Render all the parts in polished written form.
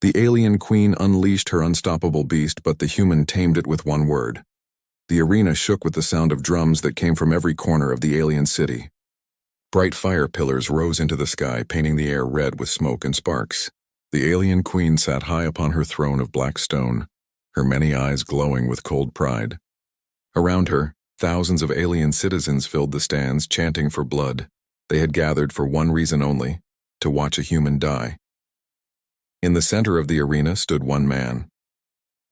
The alien queen unleashed her unstoppable beast, but the human tamed it with one word. The arena shook with the sound of drums that came from every corner of the alien city. Bright fire pillars rose into the sky, painting the air red with smoke and sparks. The alien queen sat high upon her throne of black stone, her many eyes glowing with cold pride. Around her, thousands of alien citizens filled the stands, chanting for blood. They had gathered for one reason only: to watch a human die. In the center of the arena stood one man.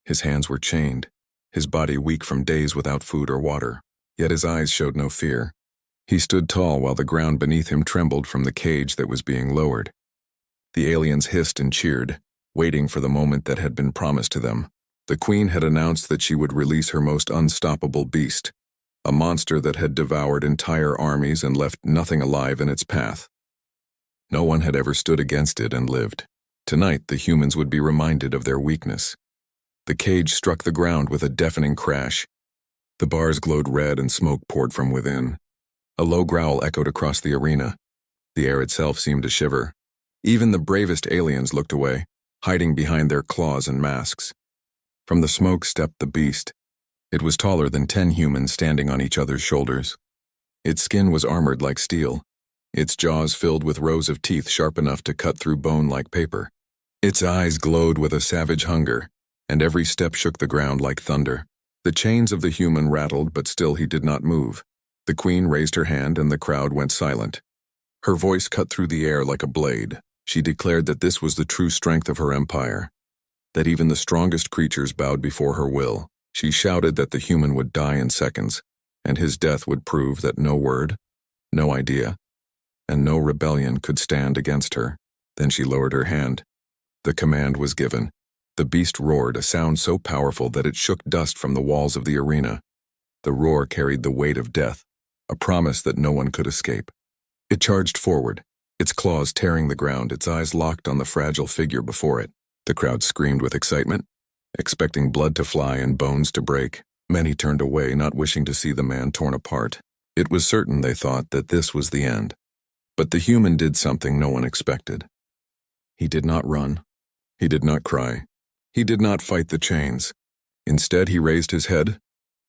His hands were chained, his body weak from days without food or water, yet his eyes showed no fear. He stood tall while the ground beneath him trembled from the cage that was being lowered. The aliens hissed and cheered, waiting for the moment that had been promised to them. The queen had announced that she would release her most unstoppable beast, a monster that had devoured entire armies and left nothing alive in its path. No one had ever stood against it and lived. Tonight, the humans would be reminded of their weakness. The cage struck the ground with a deafening crash. The bars glowed red and smoke poured from within. A low growl echoed across the arena. The air itself seemed to shiver. Even the bravest aliens looked away, hiding behind their claws and masks. From the smoke stepped the beast. It was taller than 10 humans standing on each other's shoulders. Its skin was armored like steel, its jaws filled with rows of teeth sharp enough to cut through bone like paper. Its eyes glowed with a savage hunger, and every step shook the ground like thunder. The chains of the human rattled, but still he did not move. The queen raised her hand and the crowd went silent. Her voice cut through the air like a blade. She declared that this was the true strength of her empire, that even the strongest creatures bowed before her will. She shouted that the human would die in seconds, and his death would prove that no word, no idea, and no rebellion could stand against her. Then she lowered her hand. The command was given. The beast roared, a sound so powerful that it shook dust from the walls of the arena. The roar carried the weight of death, a promise that no one could escape. It charged forward, its claws tearing the ground, its eyes locked on the fragile figure before it. The crowd screamed with excitement, expecting blood to fly and bones to break. Many turned away, not wishing to see the man torn apart. It was certain, they thought, that this was the end. But the human did something no one expected. He did not run. He did not cry. He did not fight the chains. Instead, he raised his head,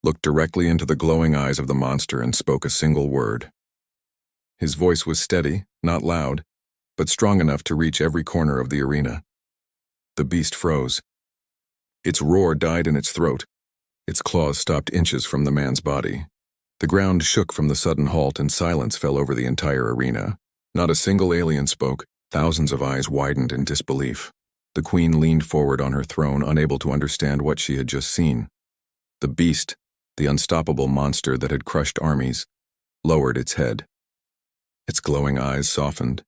looked directly into the glowing eyes of the monster, and spoke a single word. His voice was steady, not loud, but strong enough to reach every corner of the arena. The beast froze. Its roar died in its throat. Its claws stopped inches from the man's body. The ground shook from the sudden halt, and silence fell over the entire arena. Not a single alien spoke. Thousands of eyes widened in disbelief. The queen leaned forward on her throne, unable to understand what she had just seen. The beast, the unstoppable monster that had crushed armies, lowered its head. Its glowing eyes softened.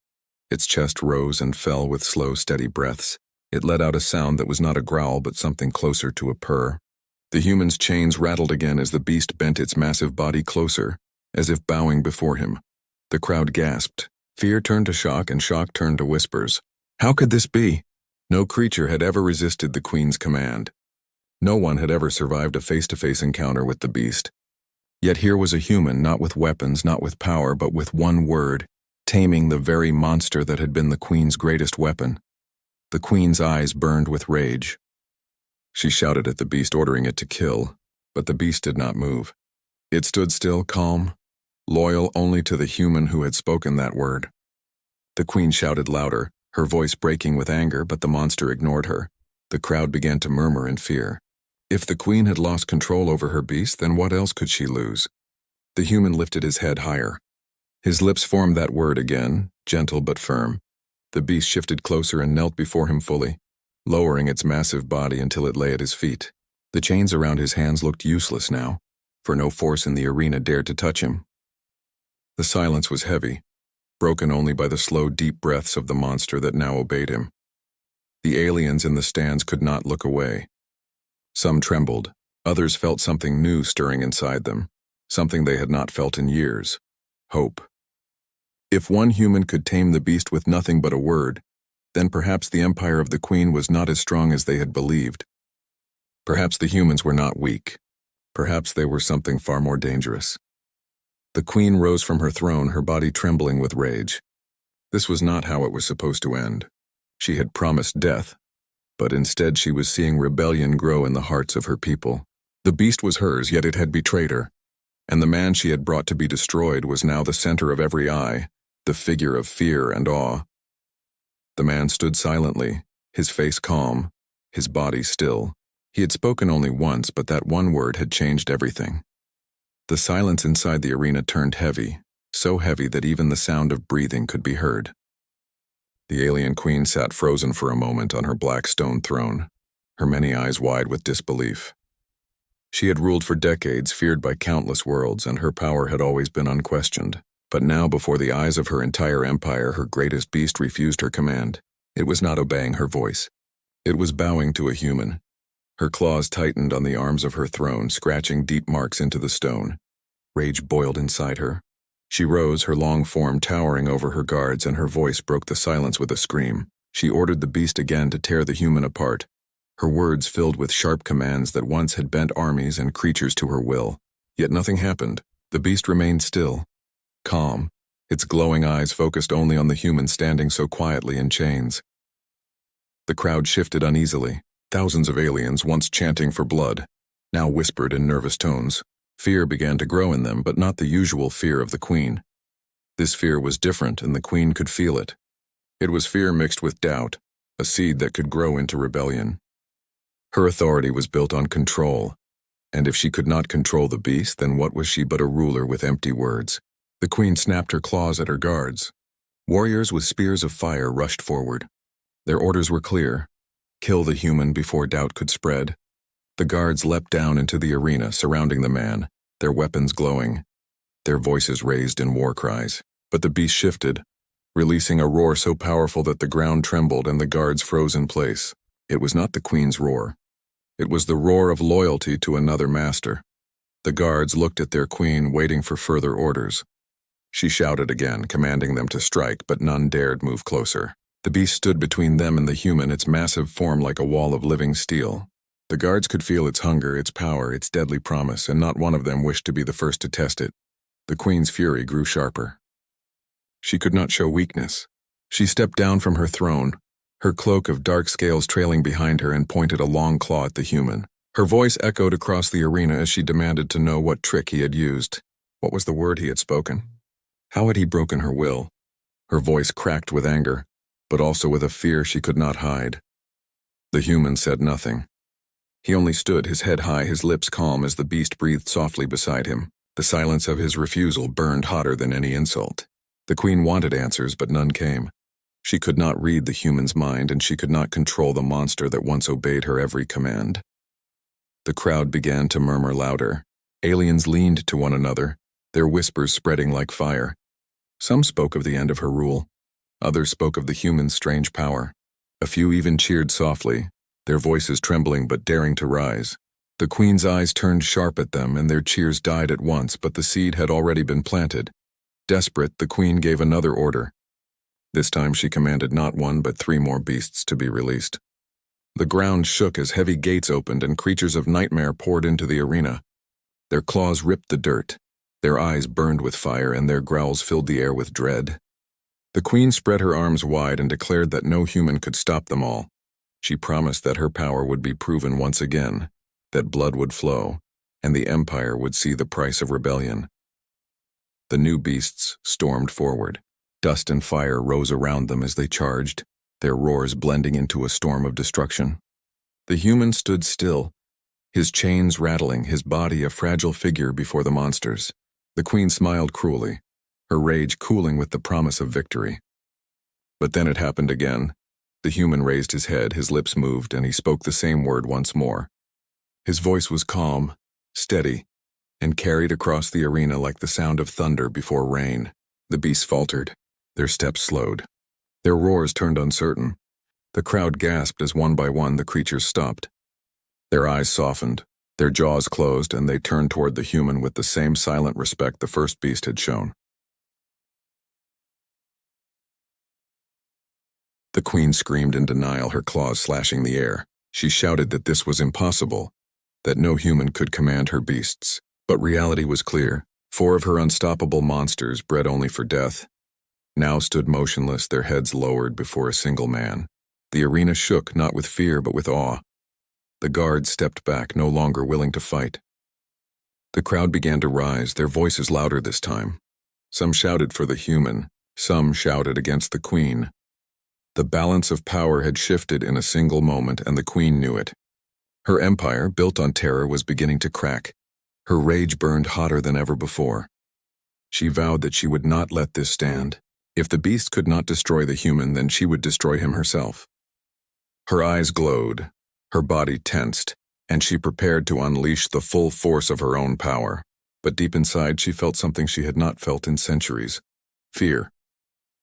Its chest rose and fell with slow, steady breaths. It let out a sound that was not a growl, but something closer to a purr. The human's chains rattled again as the beast bent its massive body closer, as if bowing before him. The crowd gasped. Fear turned to shock, and shock turned to whispers. How could this be? No creature had ever resisted the queen's command. No one had ever survived a face-to-face encounter with the beast. Yet here was a human, not with weapons, not with power, but with one word, taming the very monster that had been the queen's greatest weapon. The queen's eyes burned with rage. She shouted at the beast, ordering it to kill, but the beast did not move. It stood still, calm, loyal only to the human who had spoken that word. The queen shouted louder, her voice breaking with anger, but the monster ignored her. The crowd began to murmur in fear. If the queen had lost control over her beast, then what else could she lose? The human lifted his head higher. His lips formed that word again, gentle but firm. The beast shifted closer and knelt before him fully, lowering its massive body until it lay at his feet. The chains around his hands looked useless now, for no force in the arena dared to touch him. The silence was heavy, broken only by the slow, deep breaths of the monster that now obeyed him. The aliens in the stands could not look away. Some trembled, others felt something new stirring inside them, something they had not felt in years: hope. If one human could tame the beast with nothing but a word, then perhaps the empire of the queen was not as strong as they had believed. Perhaps the humans were not weak. Perhaps they were something far more dangerous. The queen rose from her throne, her body trembling with rage. This was not how it was supposed to end. She had promised death, but instead she was seeing rebellion grow in the hearts of her people. The beast was hers, yet it had betrayed her, and the man she had brought to be destroyed was now the center of every eye, the figure of fear and awe. The man stood silently, his face calm, his body still. He had spoken only once, but that one word had changed everything. The silence inside the arena turned heavy, so heavy that even the sound of breathing could be heard. The alien queen sat frozen for a moment on her black stone throne, her many eyes wide with disbelief. She had ruled for decades, feared by countless worlds, and her power had always been unquestioned. But now, before the eyes of her entire empire, her greatest beast refused her command. It was not obeying her voice. It was bowing to a human. Her claws tightened on the arms of her throne, scratching deep marks into the stone. Rage boiled inside her. She rose, her long form towering over her guards, and her voice broke the silence with a scream. She ordered the beast again to tear the human apart, her words filled with sharp commands that once had bent armies and creatures to her will. Yet nothing happened. The beast remained still, calm, its glowing eyes focused only on the human standing so quietly in chains. The crowd shifted uneasily. Thousands of aliens, once chanting for blood, now whispered in nervous tones. Fear began to grow in them, but not the usual fear of the queen. This fear was different, and the queen could feel it. It was fear mixed with doubt, a seed that could grow into rebellion. Her authority was built on control, and if she could not control the beast, then what was she but a ruler with empty words? The queen snapped her claws at her guards. Warriors with spears of fire rushed forward. Their orders were clear: kill the human before doubt could spread. The guards leapt down into the arena surrounding the man, their weapons glowing, their voices raised in war cries. But the beast shifted, releasing a roar so powerful that the ground trembled and the guards froze in place. It was not the queen's roar. It was the roar of loyalty to another master. The guards looked at their queen, waiting for further orders. She shouted again, commanding them to strike, but none dared move closer. The beast stood between them and the human, its massive form like a wall of living steel. The guards could feel its hunger, its power, its deadly promise, and not one of them wished to be the first to test it. The queen's fury grew sharper. She could not show weakness. She stepped down from her throne, her cloak of dark scales trailing behind her, and pointed a long claw at the human. Her voice echoed across the arena as she demanded to know what trick he had used. What was the word he had spoken? How had he broken her will? Her voice cracked with anger, but also with a fear she could not hide. The human said nothing. He only stood, his head high, his lips calm, as the beast breathed softly beside him. The silence of his refusal burned hotter than any insult. The queen wanted answers, but none came. She could not read the human's mind, and she could not control the monster that once obeyed her every command. The crowd began to murmur louder. Aliens leaned to one another, their whispers spreading like fire. Some spoke of the end of her rule. Others spoke of the human's strange power. A few even cheered softly, their voices trembling but daring to rise. The queen's eyes turned sharp at them, and their cheers died at once, but the seed had already been planted. Desperate, the queen gave another order. This time she commanded not one but 3 more beasts to be released. The ground shook as heavy gates opened and creatures of nightmare poured into the arena. Their claws ripped the dirt, their eyes burned with fire, and their growls filled the air with dread. The queen spread her arms wide and declared that no human could stop them all. She promised that her power would be proven once again, that blood would flow, and the empire would see the price of rebellion. The new beasts stormed forward. Dust and fire rose around them as they charged, their roars blending into a storm of destruction. The human stood still, his chains rattling, his body a fragile figure before the monsters. The queen smiled cruelly, her rage cooling with the promise of victory. But then it happened again. The human raised his head, his lips moved, and he spoke the same word once more. His voice was calm, steady, and carried across the arena like the sound of thunder before rain. The beasts faltered, their steps slowed. Their roars turned uncertain. The crowd gasped as one by one the creatures stopped. Their eyes softened, their jaws closed, and they turned toward the human with the same silent respect the first beast had shown. The queen screamed in denial, her claws slashing the air. She shouted that this was impossible, that no human could command her beasts. But reality was clear. 4 of her unstoppable monsters, bred only for death, now stood motionless, their heads lowered before a single man. The arena shook, not with fear but with awe. The guards stepped back, no longer willing to fight. The crowd began to rise, their voices louder this time. Some shouted for the human, some shouted against the queen. The balance of power had shifted in a single moment, and the queen knew it. Her empire, built on terror, was beginning to crack. Her rage burned hotter than ever before. She vowed that she would not let this stand. If the beast could not destroy the human, then she would destroy him herself. Her eyes glowed, her body tensed, and she prepared to unleash the full force of her own power. But deep inside she felt something she had not felt in centuries: fear.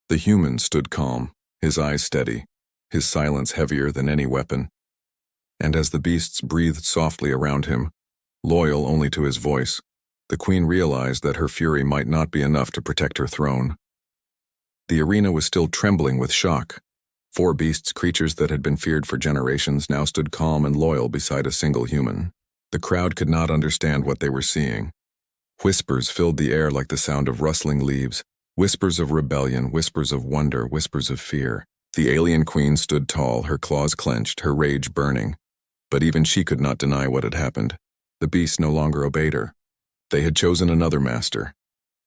The human stood calm, his eyes steady, his silence heavier than any weapon. And as the beasts breathed softly around him, loyal only to his voice, the queen realized that her fury might not be enough to protect her throne. The arena was still trembling with shock. 4 beasts, creatures that had been feared for generations, now stood calm and loyal beside a single human. The crowd could not understand what they were seeing. Whispers filled the air like the sound of rustling leaves, whispers of rebellion, whispers of wonder, whispers of fear. The alien queen stood tall, her claws clenched, her rage burning. But even she could not deny what had happened. The beasts no longer obeyed her. They had chosen another master.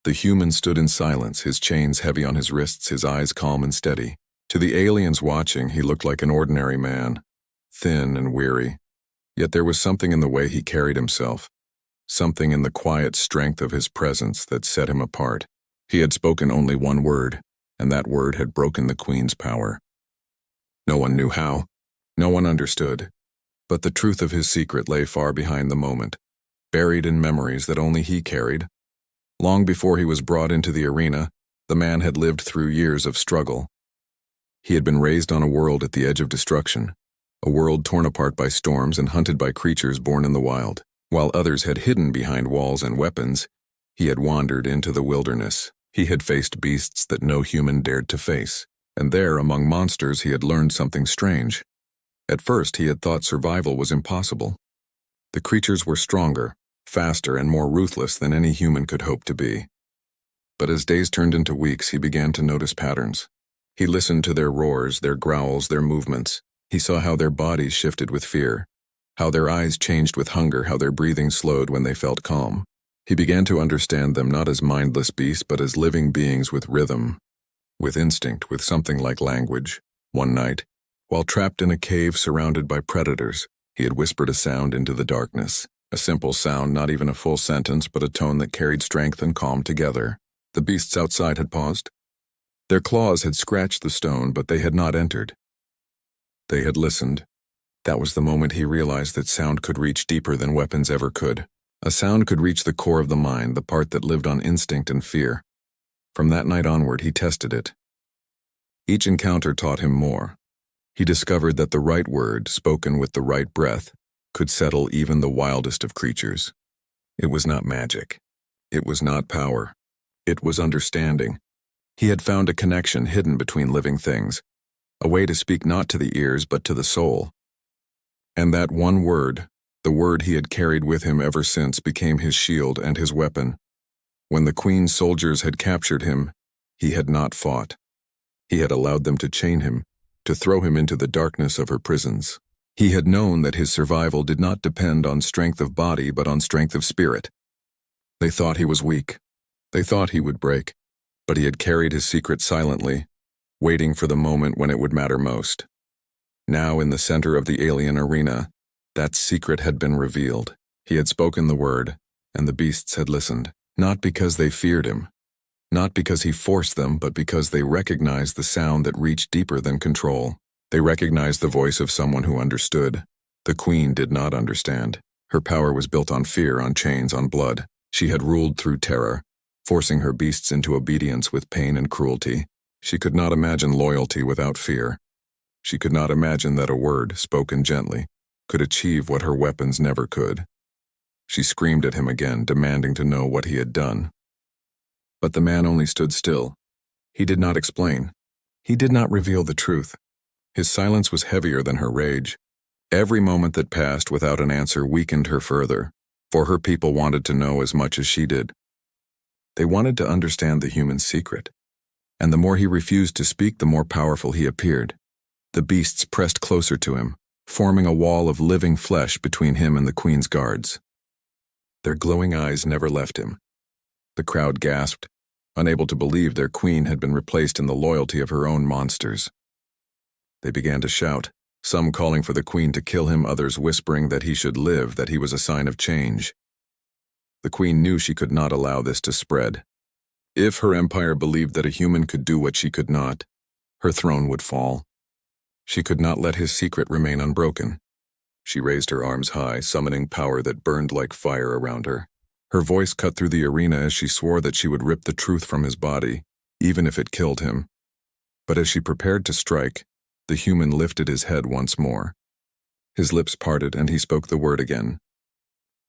The human stood in silence, his chains heavy on his wrists, his eyes calm and steady. To the aliens watching, he looked like an ordinary man, thin and weary. Yet there was something in the way he carried himself, something in the quiet strength of his presence that set him apart. He had spoken only one word, and that word had broken the queen's power. No one knew how, no one understood, but the truth of his secret lay far behind the moment, buried in memories that only he carried. Long before he was brought into the arena, the man had lived through years of struggle. He had been raised on a world at the edge of destruction, a world torn apart by storms and hunted by creatures born in the wild. While others had hidden behind walls and weapons, he had wandered into the wilderness. He had faced beasts that no human dared to face, and there, among monsters, he had learned something strange. At first, he had thought survival was impossible. The creatures were stronger, faster, and more ruthless than any human could hope to be. But as days turned into weeks, he began to notice patterns. He listened to their roars, their growls, their movements. He saw how their bodies shifted with fear, how their eyes changed with hunger, how their breathing slowed when they felt calm. He began to understand them not as mindless beasts, but as living beings with rhythm, with instinct, with something like language. One night, while trapped in a cave surrounded by predators, he had whispered a sound into the darkness. A simple sound, not even a full sentence, but a tone that carried strength and calm together. The beasts outside had paused. Their claws had scratched the stone, but they had not entered. They had listened. That was the moment he realized that sound could reach deeper than weapons ever could. A sound could reach the core of the mind, the part that lived on instinct and fear. From that night onward, he tested it. Each encounter taught him more. He discovered that the right word, spoken with the right breath, could settle even the wildest of creatures. It was not magic. It was not power. It was understanding. He had found a connection hidden between living things, a way to speak not to the ears but to the soul. And that one word, the word he had carried with him ever since, became his shield and his weapon. When the queen's soldiers had captured him, he had not fought. He had allowed them to chain him, to throw him into the darkness of her prisons. He had known that his survival did not depend on strength of body but on strength of spirit. They thought he was weak. They thought he would break. But he had carried his secret silently, waiting for the moment when it would matter most. Now, in the center of the alien arena, that secret had been revealed. He had spoken the word, and the beasts had listened, not because they feared him, not because he forced them, but because they recognized the sound that reached deeper than control. They recognized the voice of someone who understood. The queen did not understand. Her power was built on fear, on chains, on blood. She had ruled through terror, forcing her beasts into obedience with pain and cruelty. She could not imagine loyalty without fear. She could not imagine that a word, spoken gently, could achieve what her weapons never could. She screamed at him again, demanding to know what he had done. But the man only stood still. He did not explain. He did not reveal the truth. His silence was heavier than her rage. Every moment that passed without an answer weakened her further, for her people wanted to know as much as she did. They wanted to understand the human secret, and the more he refused to speak, the more powerful he appeared. The beasts pressed closer to him, forming a wall of living flesh between him and the queen's guards. Their glowing eyes never left him. The crowd gasped, unable to believe their queen had been replaced in the loyalty of her own monsters. They began to shout, some calling for the queen to kill him, others whispering that he should live, that he was a sign of change. The queen knew she could not allow this to spread. If her empire believed that a human could do what she could not, her throne would fall. She could not let his secret remain unbroken. She raised her arms high, summoning power that burned like fire around her. Her voice cut through the arena as she swore that she would rip the truth from his body, even if it killed him. But as she prepared to strike, the human lifted his head once more. His lips parted and he spoke the word again.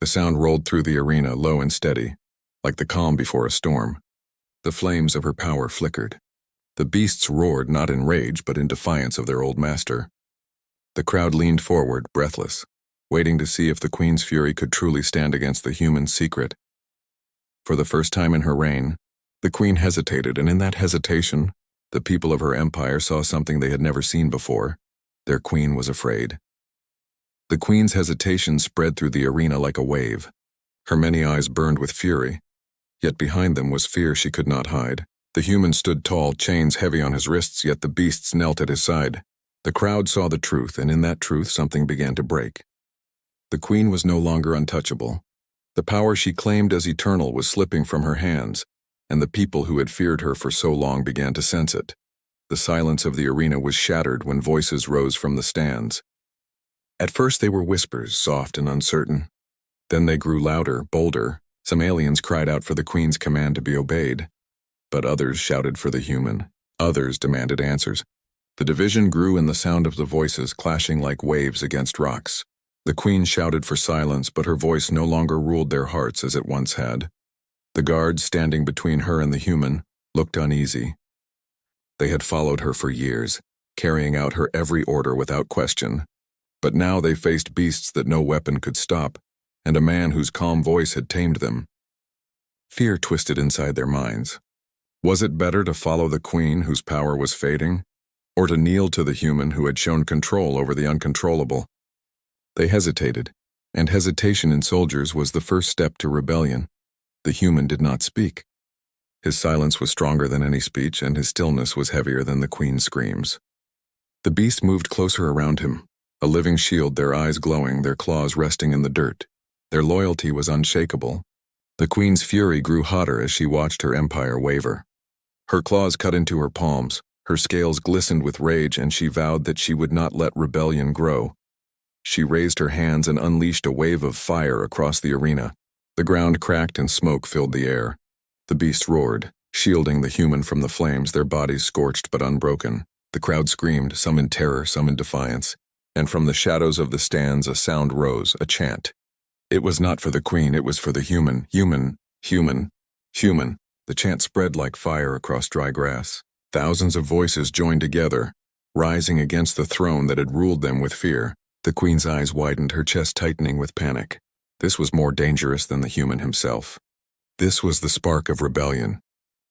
The sound rolled through the arena, low and steady, like the calm before a storm. The flames of her power flickered. The beasts roared not in rage but in defiance of their old master. The crowd leaned forward, breathless, waiting to see if the queen's fury could truly stand against the human's secret. For the first time in her reign, the queen hesitated, and in that hesitation, the people of her empire saw something they had never seen before. Their queen was afraid. The queen's hesitation spread through the arena like a wave. Her many eyes burned with fury, yet behind them was fear she could not hide. The human stood tall, chains heavy on his wrists, yet the beasts knelt at his side. The crowd saw the truth, and in that truth something began to break. The queen was no longer untouchable. The power she claimed as eternal was slipping from her hands, and the people who had feared her for so long began to sense it. The silence of the arena was shattered when voices rose from the stands. At first they were whispers, soft and uncertain. Then they grew louder, bolder. Some aliens cried out for the queen's command to be obeyed. But others shouted for the human. Others demanded answers. The division grew in the sound of the voices clashing like waves against rocks. The queen shouted for silence, but her voice no longer ruled their hearts as it once had. The guards standing between her and the human looked uneasy. They had followed her for years, carrying out her every order without question. But now they faced beasts that no weapon could stop, and a man whose calm voice had tamed them. Fear twisted inside their minds. Was it better to follow the queen whose power was fading, or to kneel to the human who had shown control over the uncontrollable? They hesitated, and hesitation in soldiers was the first step to rebellion. The human did not speak. His silence was stronger than any speech, and his stillness was heavier than the queen's screams. The beast moved closer around him, a living shield, their eyes glowing, their claws resting in the dirt. Their loyalty was unshakable. The queen's fury grew hotter as she watched her empire waver. Her claws cut into her palms, her scales glistened with rage, and she vowed that she would not let rebellion grow. She raised her hands and unleashed a wave of fire across the arena. The ground cracked and smoke filled the air. The beast roared, shielding the human from the flames, their bodies scorched but unbroken. The crowd screamed, some in terror, some in defiance, and from the shadows of the stands a sound rose, a chant. It was not for the queen, it was for the human. Human, human, human. The chant spread like fire across dry grass. Thousands of voices joined together, rising against the throne that had ruled them with fear. The queen's eyes widened, her chest tightening with panic. This was more dangerous than the human himself. This was the spark of rebellion.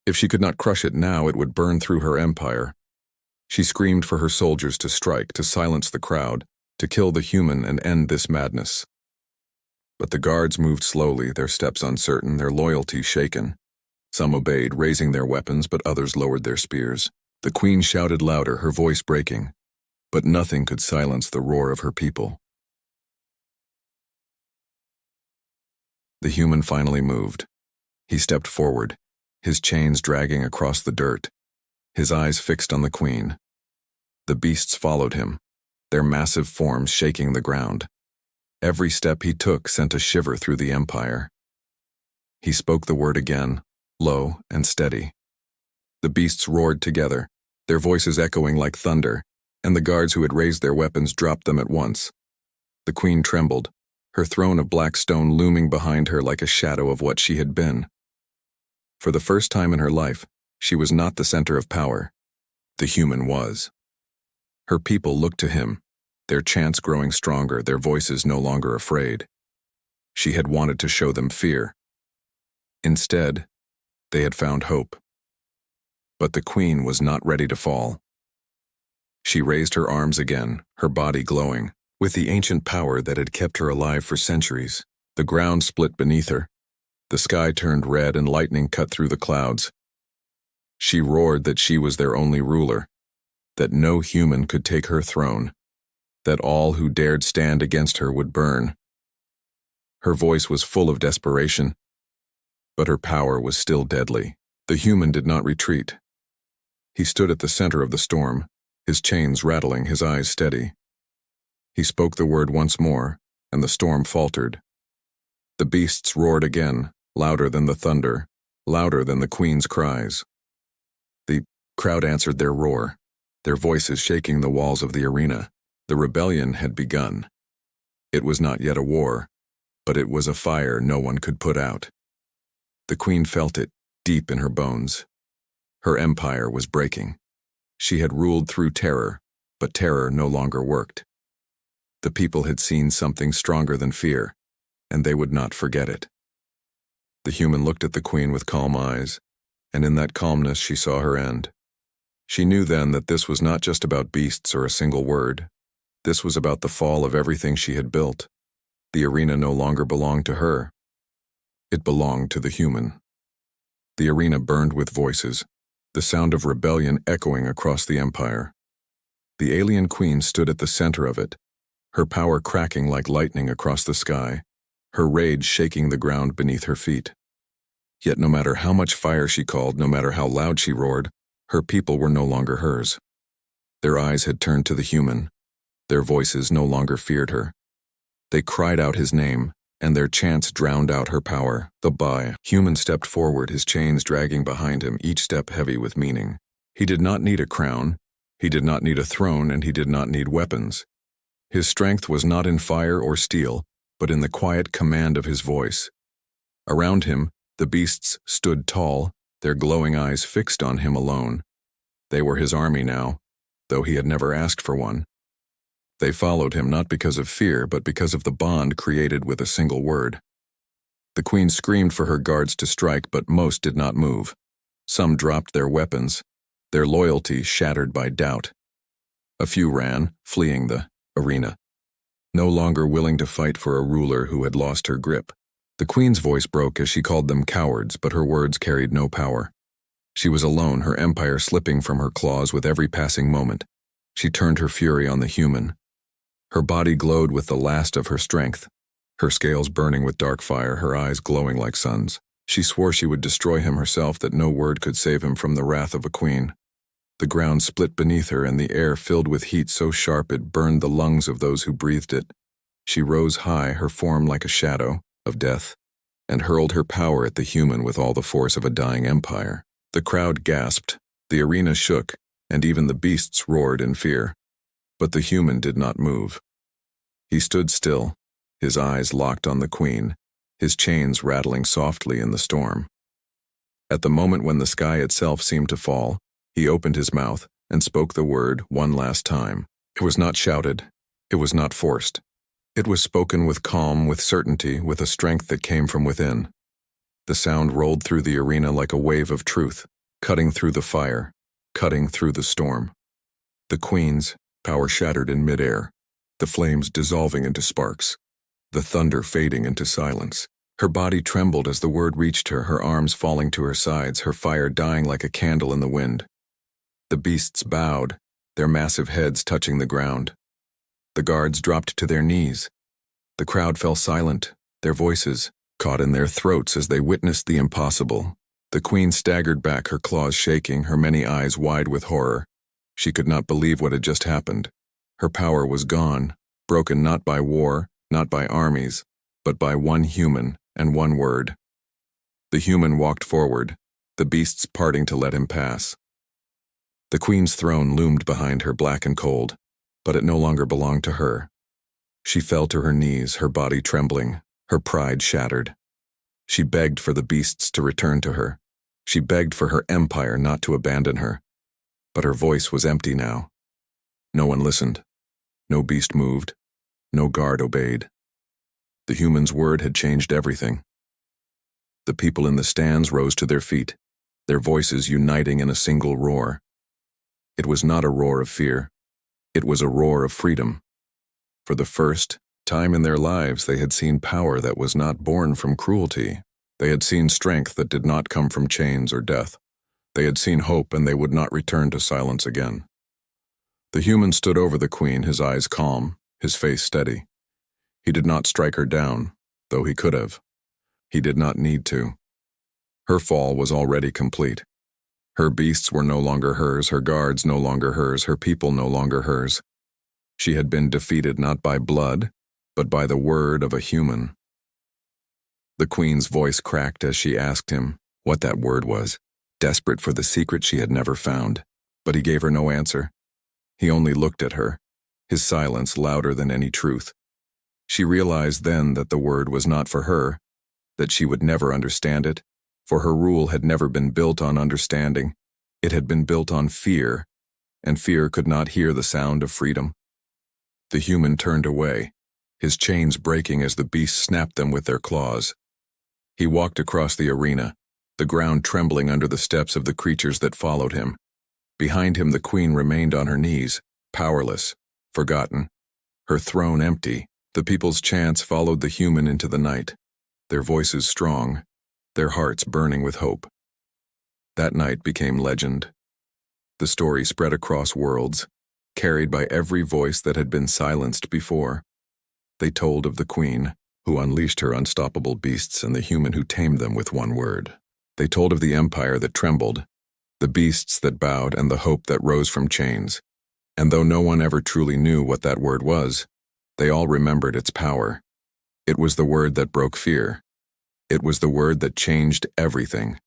If she could not crush it now, it would burn through her empire. She screamed for her soldiers to strike, to silence the crowd, to kill the human and end this madness. But the guards moved slowly, their steps uncertain, their loyalty shaken. Some obeyed, raising their weapons, but others lowered their spears. The queen shouted louder, her voice breaking. But nothing could silence the roar of her people. The human finally moved. He stepped forward, his chains dragging across the dirt, his eyes fixed on the queen. The beasts followed him, their massive forms shaking the ground. Every step he took sent a shiver through the empire. He spoke the word again, low and steady. The beasts roared together, their voices echoing like thunder, and the guards who had raised their weapons dropped them at once. The queen trembled, her throne of black stone looming behind her like a shadow of what she had been. For the first time in her life, she was not the center of power. The human was. Her people looked to him, their chants growing stronger, their voices no longer afraid. She had wanted to show them fear. Instead, they had found hope. But the queen was not ready to fall. She raised her arms again, her body glowing, with the ancient power that had kept her alive for centuries. The ground split beneath her. The sky turned red and lightning cut through the clouds. She roared that she was their only ruler, that no human could take her throne, that all who dared stand against her would burn. Her voice was full of desperation, but her power was still deadly. The human did not retreat. He stood at the center of the storm, his chains rattling, his eyes steady. He spoke the word once more, and the storm faltered. The beasts roared again, louder than the thunder, louder than the queen's cries. The crowd answered their roar, their voices shaking the walls of the arena. The rebellion had begun. It was not yet a war, but it was a fire no one could put out. The queen felt it deep in her bones. Her empire was breaking. She had ruled through terror, but terror no longer worked. The people had seen something stronger than fear, and they would not forget it. The human looked at the queen with calm eyes, and in that calmness she saw her end. She knew then that this was not just about beasts or a single word. This was about the fall of everything she had built. The arena no longer belonged to her. It belonged to the human. The arena burned with voices, the sound of rebellion echoing across the empire. The alien queen stood at the center of it, her power cracking like lightning across the sky, her rage shaking the ground beneath her feet. Yet no matter how much fire she called, no matter how loud she roared, her people were no longer hers. Their eyes had turned to the human. Their voices no longer feared her. They cried out his name, and their chants drowned out her power. The human stepped forward, his chains dragging behind him, each step heavy with meaning. He did not need a crown, he did not need a throne, and he did not need weapons. His strength was not in fire or steel, but in the quiet command of his voice. Around him, the beasts stood tall, their glowing eyes fixed on him alone. They were his army now, though he had never asked for one. They followed him not because of fear, but because of the bond created with a single word. The queen screamed for her guards to strike, but most did not move. Some dropped their weapons, their loyalty shattered by doubt. A few ran, fleeing the arena, no longer willing to fight for a ruler who had lost her grip. The queen's voice broke as she called them cowards, but her words carried no power. She was alone, her empire slipping from her claws with every passing moment. She turned her fury on the human. Her body glowed with the last of her strength, her scales burning with dark fire, her eyes glowing like suns. She swore she would destroy him herself, that no word could save him from the wrath of a queen. The ground split beneath her, and the air filled with heat so sharp it burned the lungs of those who breathed it. She rose high, her form like a shadow of death, and hurled her power at the human with all the force of a dying empire. The crowd gasped, the arena shook, and even the beasts roared in fear. But the human did not move. He stood still, his eyes locked on the queen, his chains rattling softly in the storm. At the moment when the sky itself seemed to fall, he opened his mouth and spoke the word one last time. It was not shouted, it was not forced. It was spoken with calm, with certainty, with a strength that came from within. The sound rolled through the arena like a wave of truth, cutting through the fire, cutting through the storm. The queen's power shattered in midair, the flames dissolving into sparks, the thunder fading into silence. Her body trembled as the word reached her, her arms falling to her sides, her fire dying like a candle in the wind. The beasts bowed, their massive heads touching the ground. The guards dropped to their knees. The crowd fell silent, their voices caught in their throats as they witnessed the impossible. The queen staggered back, her claws shaking, her many eyes wide with horror. She could not believe what had just happened. Her power was gone, broken not by war, not by armies, but by one human and one word. The human walked forward, the beasts parting to let him pass. The queen's throne loomed behind her, black and cold, but it no longer belonged to her. She fell to her knees, her body trembling, her pride shattered. She begged for the beasts to return to her. She begged for her empire not to abandon her. But her voice was empty now. No one listened. No beast moved. No guard obeyed. The human's word had changed everything. The people in the stands rose to their feet, their voices uniting in a single roar. It was not a roar of fear. It was a roar of freedom. For the first time in their lives, they had seen power that was not born from cruelty. They had seen strength that did not come from chains or death. They had seen hope, and they would not return to silence again. The human stood over the queen, his eyes calm, his face steady. He did not strike her down, though he could have. He did not need to. Her fall was already complete. Her beasts were no longer hers, her guards no longer hers, her people no longer hers. She had been defeated not by blood, but by the word of a human. The queen's voice cracked as she asked him what that word was, desperate for the secret she had never found. But he gave her no answer. He only looked at her, his silence louder than any truth. She realized then that the word was not for her, that she would never understand it, for her rule had never been built on understanding. It had been built on fear, and fear could not hear the sound of freedom. The human turned away, his chains breaking as the beasts snapped them with their claws. He walked across the arena, the ground trembling under the steps of the creatures that followed him. Behind him, the queen remained on her knees, powerless, forgotten, her throne empty. The people's chants followed the human into the night, their voices strong, their hearts burning with hope. That night became legend. The story spread across worlds, carried by every voice that had been silenced before. They told of the queen, who unleashed her unstoppable beasts, and the human who tamed them with one word. They told of the empire that trembled, the beasts that bowed, and the hope that rose from chains. And though no one ever truly knew what that word was, they all remembered its power. It was the word that broke fear. It was the word that changed everything.